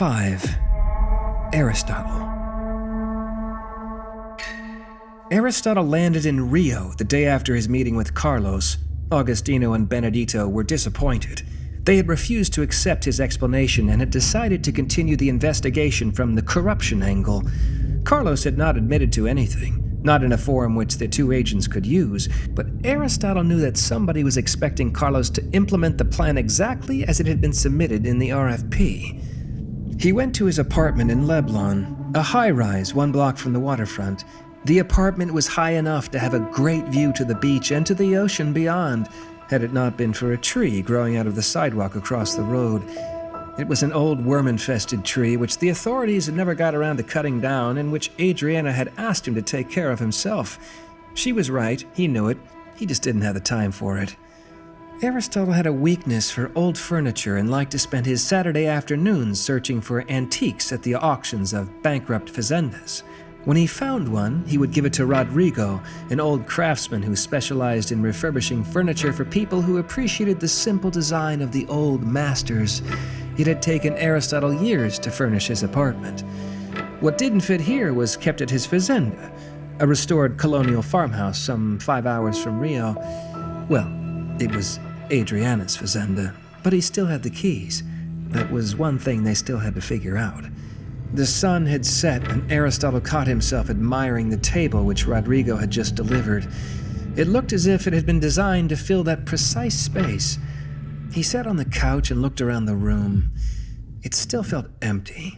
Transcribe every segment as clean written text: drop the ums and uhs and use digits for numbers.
5. Aristotle. Aristotle landed in Rio the day after his meeting with Carlos. Augustino and Benedito were disappointed. They had refused to accept his explanation and had decided to continue the investigation from the corruption angle. Carlos had not admitted to anything, not in a forum which the two agents could use, but Aristotle knew that somebody was expecting Carlos to implement the plan exactly as it had been submitted in the RFP. He went to his apartment in Leblon, a high-rise 1 block from the waterfront. The apartment was high enough to have a great view to the beach and to the ocean beyond, had it not been for a tree growing out of the sidewalk across the road. It was an old worm-infested tree which the authorities had never got around to cutting down and which Adriana had asked him to take care of himself. She was right, he knew it, he just didn't have the time for it. Aristotle had a weakness for old furniture and liked to spend his Saturday afternoons searching for antiques at the auctions of bankrupt fazendas. When he found one, he would give it to Rodrigo, an old craftsman who specialized in refurbishing furniture for people who appreciated the simple design of the old masters. It had taken Aristotle years to furnish his apartment. What didn't fit here was kept at his fazenda, a restored colonial farmhouse some 5 hours from Rio. Well, it was Adriana's fazenda, but he still had the keys. That was one thing they still had to figure out. The sun had set, and Aristotle caught himself admiring the table which Rodrigo had just delivered. It looked as if it had been designed to fill that precise space. He sat on the couch and looked around the room. It still felt empty,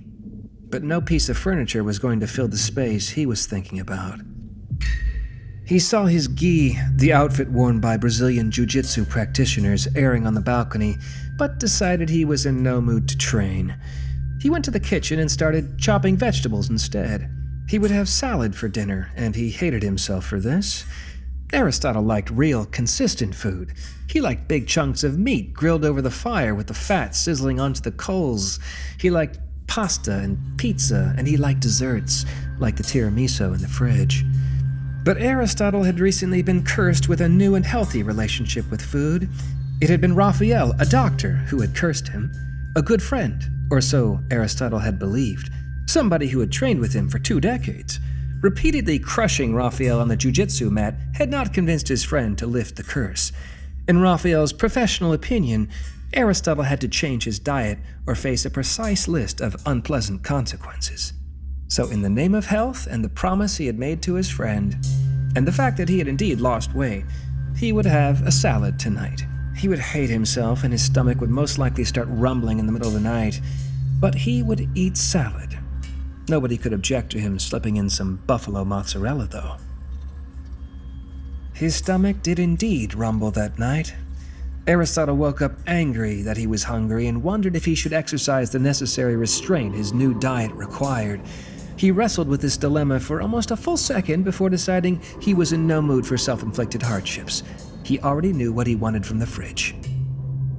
but no piece of furniture was going to fill the space he was thinking about. He saw his gi, the outfit worn by Brazilian jiu-jitsu practitioners, airing on the balcony, but decided he was in no mood to train. He went to the kitchen and started chopping vegetables instead. He would have salad for dinner, and he hated himself for this. Aristotle liked real, consistent food. He liked big chunks of meat grilled over the fire with the fat sizzling onto the coals. He liked pasta and pizza, and he liked desserts, like the tiramisu in the fridge. But Aristotle had recently been cursed with a new and healthy relationship with food. It had been Raphael, a doctor, who had cursed him. A good friend, or so Aristotle had believed. Somebody who had trained with him for 2 decades. Repeatedly crushing Raphael on the jiu-jitsu mat had not convinced his friend to lift the curse. In Raphael's professional opinion, Aristotle had to change his diet or face a precise list of unpleasant consequences. So in the name of health and the promise he had made to his friend, and the fact that he had indeed lost weight, he would have a salad tonight. He would hate himself and his stomach would most likely start rumbling in the middle of the night, but he would eat salad. Nobody could object to him slipping in some buffalo mozzarella, though. His stomach did indeed rumble that night. Aristotle woke up angry that he was hungry and wondered if he should exercise the necessary restraint his new diet required. He wrestled with this dilemma for almost a full second before deciding he was in no mood for self-inflicted hardships. He already knew what he wanted from the fridge.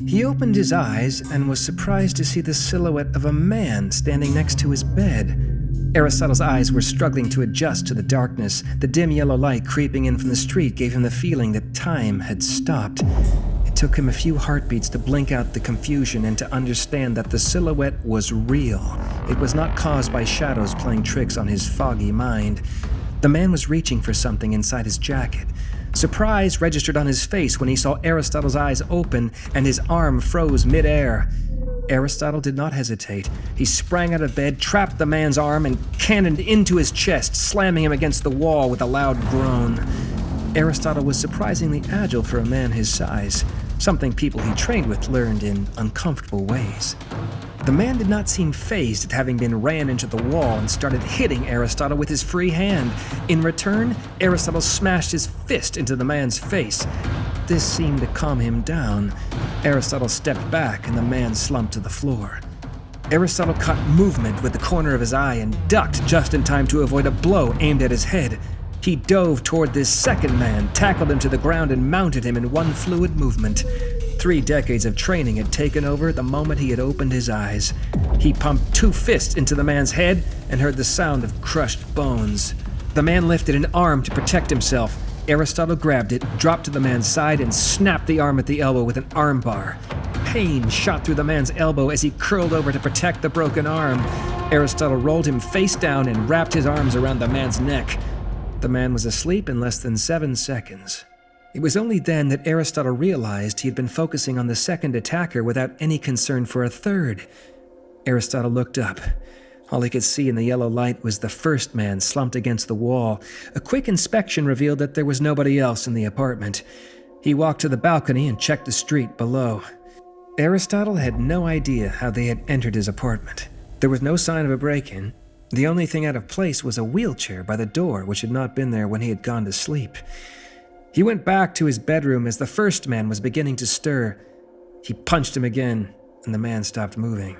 He opened his eyes and was surprised to see the silhouette of a man standing next to his bed. Aristotle's eyes were struggling to adjust to the darkness. The dim yellow light creeping in from the street gave him the feeling that time had stopped. It took him a few heartbeats to blink out the confusion and to understand that the silhouette was real. It was not caused by shadows playing tricks on his foggy mind. The man was reaching for something inside his jacket. Surprise registered on his face when he saw Aristotle's eyes open and his arm froze mid-air. Aristotle did not hesitate. He sprang out of bed, trapped the man's arm, and cannoned into his chest, slamming him against the wall with a loud groan. Aristotle was surprisingly agile for a man his size, something people he trained with learned in uncomfortable ways. The man did not seem fazed at having been ran into the wall and started hitting Aristotle with his free hand. In return, Aristotle smashed his fist into the man's face. This seemed to calm him down. Aristotle stepped back and the man slumped to the floor. Aristotle caught movement with the corner of his eye and ducked just in time to avoid a blow aimed at his head. He dove toward this second man, tackled him to the ground, and mounted him in one fluid movement. 3 decades of training had taken over the moment he had opened his eyes. He pumped 2 fists into the man's head and heard the sound of crushed bones. The man lifted an arm to protect himself. Aristotle grabbed it, dropped to the man's side, and snapped the arm at the elbow with an arm bar. pain shot through the man's elbow as he curled over to protect the broken arm. Aristotle rolled him face down and wrapped his arms around the man's neck. The man was asleep in less than 7 seconds. It was only then that Aristotle realized he had been focusing on the second attacker without any concern for a third. Aristotle looked up. All he could see in the yellow light was the first man slumped against the wall. A quick inspection revealed that there was nobody else in the apartment. He walked to the balcony and checked the street below. Aristotle had no idea how they had entered his apartment. There was no sign of a break-in. The only thing out of place was a wheelchair by the door, which had not been there when he had gone to sleep. He went back to his bedroom as the first man was beginning to stir. He punched him again, and the man stopped moving.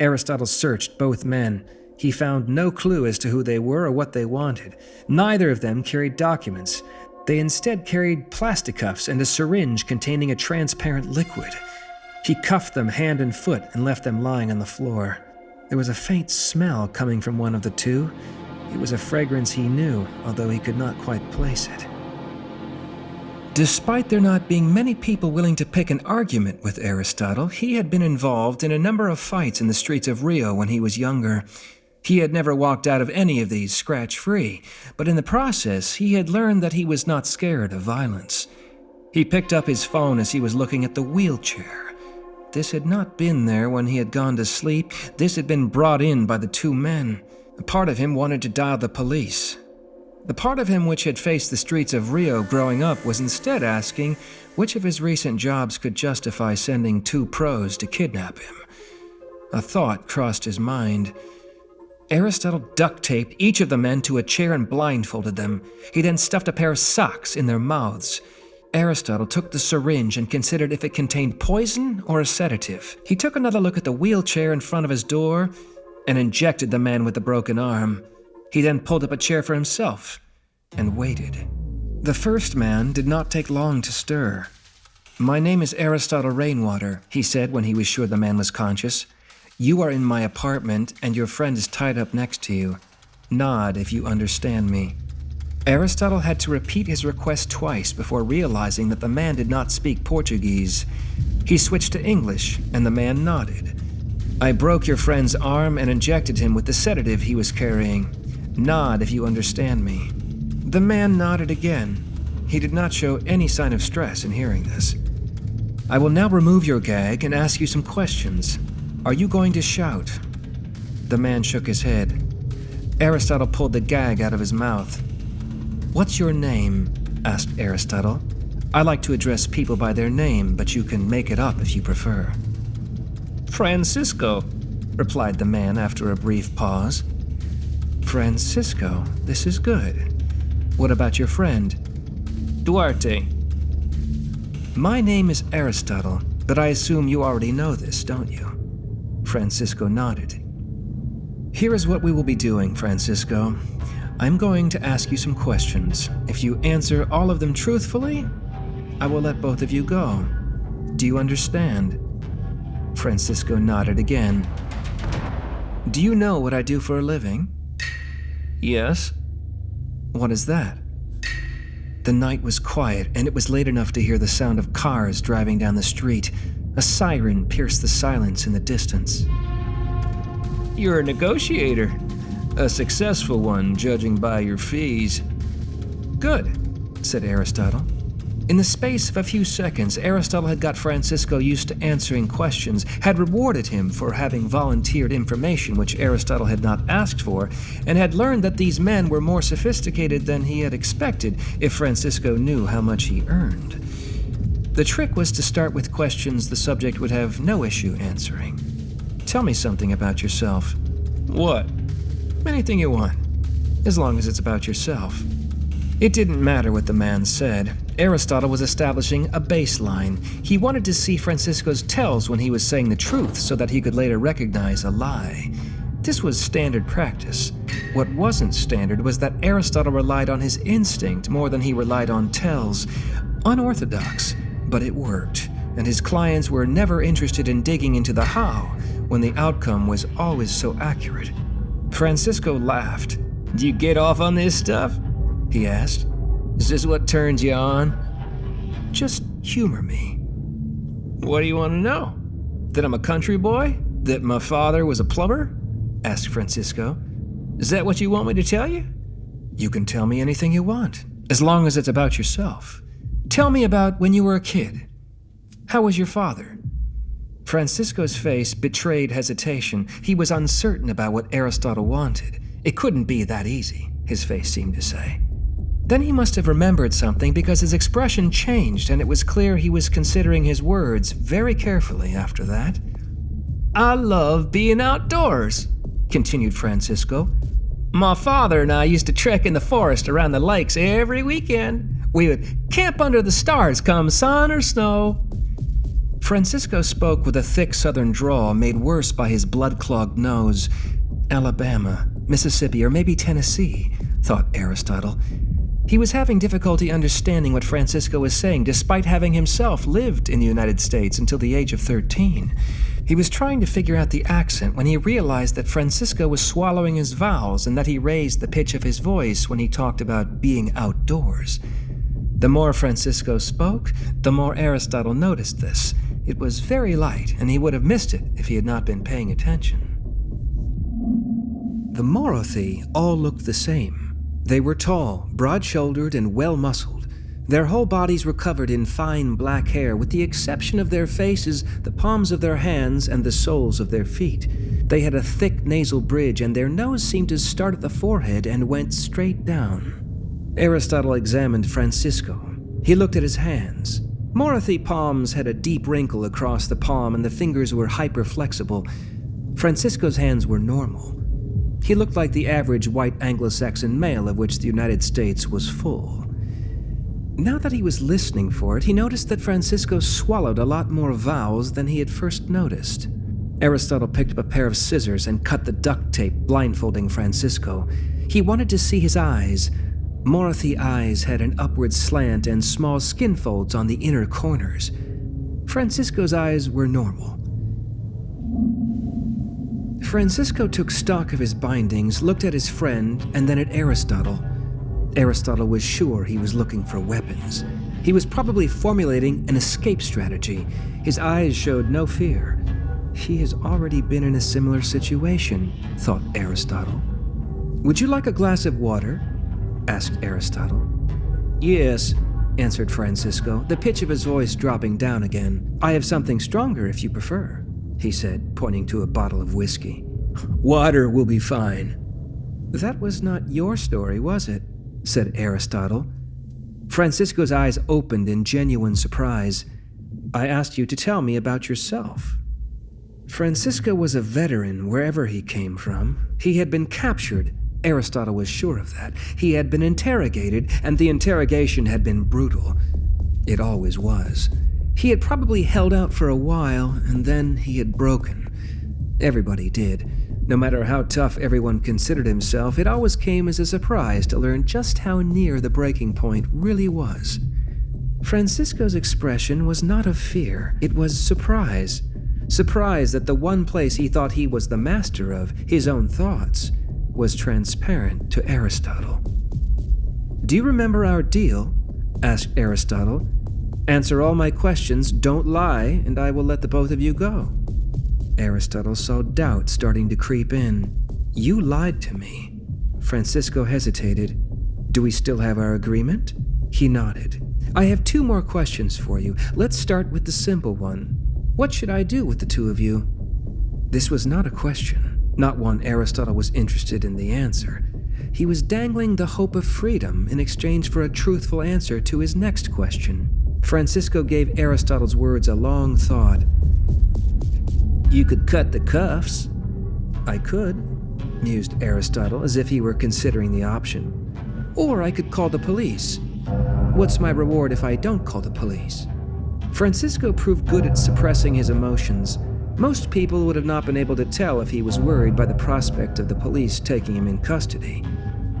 Aristotle searched both men. He found no clue as to who they were or what they wanted. Neither of them carried documents. They instead carried plastic cuffs and a syringe containing a transparent liquid. He cuffed them hand and foot and left them lying on the floor. There was a faint smell coming from one of the two. It was a fragrance he knew, although he could not quite place it. Despite there not being many people willing to pick an argument with Aristotle, he had been involved in a number of fights in the streets of Rio when he was younger. He had never walked out of any of these scratch-free, but in the process, he had learned that he was not scared of violence. He picked up his phone as he was looking at the wheelchair. This had not been there when he had gone to sleep. This had been brought in by the two men. A part of him wanted to dial the police. The part of him which had faced the streets of Rio growing up was instead asking which of his recent jobs could justify sending two pros to kidnap him. A thought crossed his mind. Aristotle duct-taped each of the men to a chair and blindfolded them. He then stuffed a pair of socks in their mouths. Aristotle took the syringe and considered if it contained poison or a sedative. He took another look at the wheelchair in front of his door and injected the man with the broken arm. He then pulled up a chair for himself and waited. The first man did not take long to stir. "My name is Aristotle Rainwater," he said when he was sure the man was conscious. "You are in my apartment and your friend is tied up next to you. Nod if you understand me." Aristotle had to repeat his request twice before realizing that the man did not speak Portuguese. He switched to English and the man nodded. "I broke your friend's arm and injected him with the sedative he was carrying. Nod if you understand me." The man nodded again. He did not show any sign of stress in hearing this. "I will now remove your gag and ask you some questions. Are you going to shout?" The man shook his head. Aristotle pulled the gag out of his mouth. "What's your name?" asked Aristotle. "I like to address people by their name, but you can make it up if you prefer." "Francisco," replied the man after a brief pause. "Francisco, this is good. What about your friend?" "Duarte." "My name is Aristotle, but I assume you already know this, don't you?" Francisco nodded. "Here is what we will be doing, Francisco. I'm going to ask you some questions. If you answer all of them truthfully, I will let both of you go. Do you understand?" Francisco nodded again. "Do you know what I do for a living?" "Yes." "What is that?" The night was quiet, and it was late enough to hear the sound of cars driving down the street. A siren pierced the silence in the distance. "You're a negotiator. A successful one, judging by your fees." "Good," said Aristotle. In the space of a few seconds, Aristotle had got Francisco used to answering questions, had rewarded him for having volunteered information which Aristotle had not asked for, and had learned that these men were more sophisticated than he had expected if Francisco knew how much he earned. The trick was to start with questions the subject would have no issue answering. "Tell me something about yourself." "What?" "Anything you want, as long as it's about yourself." It didn't matter what the man said. Aristotle was establishing a baseline. He wanted to see Francisco's tells when he was saying the truth so that he could later recognize a lie. This was standard practice. What wasn't standard was that Aristotle relied on his instinct more than he relied on tells. Unorthodox, but it worked, and his clients were never interested in digging into the how when the outcome was always so accurate. Francisco laughed. "Do you get off on this stuff?" he asked. "Is this what turns you on?" "Just humor me." "What do you want to know?" That I'm a country boy? That my father was a plumber? Asked Francisco. Is that what you want me to tell you? You can tell me anything you want, as long as it's about yourself. Tell me about when you were a kid. How was your father? Francisco's face betrayed hesitation. He was uncertain about what Aristotle wanted. It couldn't be that easy, his face seemed to say. Then he must have remembered something because his expression changed, and it was clear he was considering his words very carefully after that. I love being outdoors, continued Francisco. My father and I used to trek in the forest around the lakes every weekend. We would camp under the stars come sun or snow. Francisco spoke with a thick southern drawl made worse by his blood-clogged nose. Alabama, Mississippi, or maybe Tennessee, thought Aristotle. He was having difficulty understanding what Francisco was saying, despite having himself lived in the United States until the age of 13. He was trying to figure out the accent when he realized that Francisco was swallowing his vowels and that he raised the pitch of his voice when he talked about being outdoors. The more Francisco spoke, the more Aristotle noticed this. It was very light, and he would have missed it if he had not been paying attention. The Morothì all looked the same. They were tall, broad-shouldered, and well-muscled. Their whole bodies were covered in fine black hair, with the exception of their faces, the palms of their hands, and the soles of their feet. They had a thick nasal bridge, and their nose seemed to start at the forehead and went straight down. Aristotle examined Francisco. He looked at his hands. Morothì palms had a deep wrinkle across the palm, and the fingers were hyper-flexible. Francisco's hands were normal. He looked like the average white Anglo-Saxon male of which the United States was full. Now that he was listening for it, he noticed that Francisco swallowed a lot more vowels than he had first noticed. Aristotle picked up a pair of scissors and cut the duct tape, blindfolding Francisco. He wanted to see his eyes. Morothì eyes had an upward slant and small skin folds on the inner corners. Francisco's eyes were normal. Francisco took stock of his bindings, looked at his friend, and then at Aristotle. Aristotle was sure he was looking for weapons. He was probably formulating an escape strategy. His eyes showed no fear. He has already been in a similar situation, thought Aristotle. Would you like a glass of water? Asked Aristotle. Yes, answered Francisco, the pitch of his voice dropping down again. I have something stronger if you prefer, he said, pointing to a bottle of whiskey. Water will be fine. That was not your story, was it? Said Aristotle. Francisco's eyes opened in genuine surprise. I asked you to tell me about yourself. Francisco was a veteran wherever he came from. He had been captured. Aristotle was sure of that. He had been interrogated, and the interrogation had been brutal. It always was. He had probably held out for a while, and then he had broken. Everybody did. No matter how tough everyone considered himself, it always came as a surprise to learn just how near the breaking point really was. Francisco's expression was not of fear. It was surprise. Surprise that the one place he thought he was the master of, his own thoughts, was transparent to Aristotle. Do you remember our deal? Asked Aristotle. Answer all my questions, don't lie, and I will let the both of you go. Aristotle saw doubt starting to creep in. You lied to me. Francisco hesitated. Do we still have our agreement? He nodded. I have 2 more questions for you. Let's start with the simple one. What should I do with the 2 of you? This was not a question, not one Aristotle was interested in the answer. He was dangling the hope of freedom in exchange for a truthful answer to his next question. Francisco gave Aristotle's words a long thought. You could cut the cuffs. I could, mused Aristotle, as if he were considering the option. Or I could call the police. What's my reward if I don't call the police? Francisco proved good at suppressing his emotions. Most people would have not been able to tell if he was worried by the prospect of the police taking him in custody.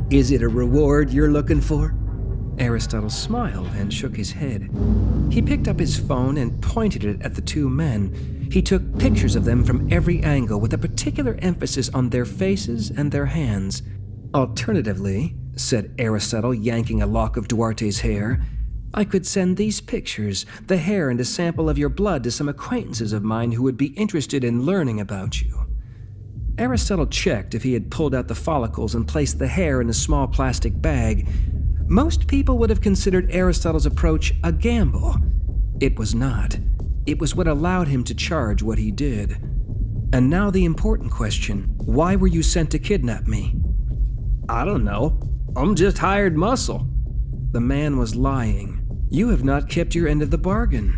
Is it a reward you're looking for? Aristotle smiled and shook his head. He picked up his phone and pointed it at the 2 men. He took pictures of them from every angle with a particular emphasis on their faces and their hands. Alternatively, said Aristotle, yanking a lock of Duarte's hair, I could send these pictures, the hair and a sample of your blood to some acquaintances of mine who would be interested in learning about you." Aristotle checked if he had pulled out the follicles and placed the hair in a small plastic bag. Most people would have considered Aristotle's approach a gamble. It was not. It was what allowed him to charge what he did. And now the important question: why were you sent to kidnap me? "I don't know. I'm just hired muscle." The man was lying. You have not kept your end of the bargain.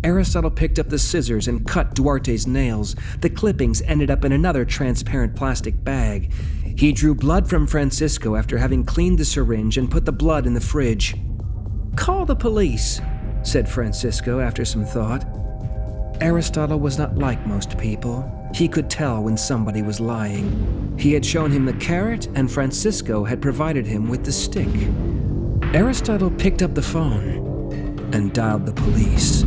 Aristotle picked up the scissors and cut Duarte's nails. The clippings ended up in another transparent plastic bag. He drew blood from Francisco after having cleaned the syringe and put the blood in the fridge. "Call the police," said Francisco after some thought. Aristotle was not like most people. He could tell when somebody was lying. He had shown him the carrot, and Francisco had provided him with the stick. Aristotle picked up the phone and dialed the police.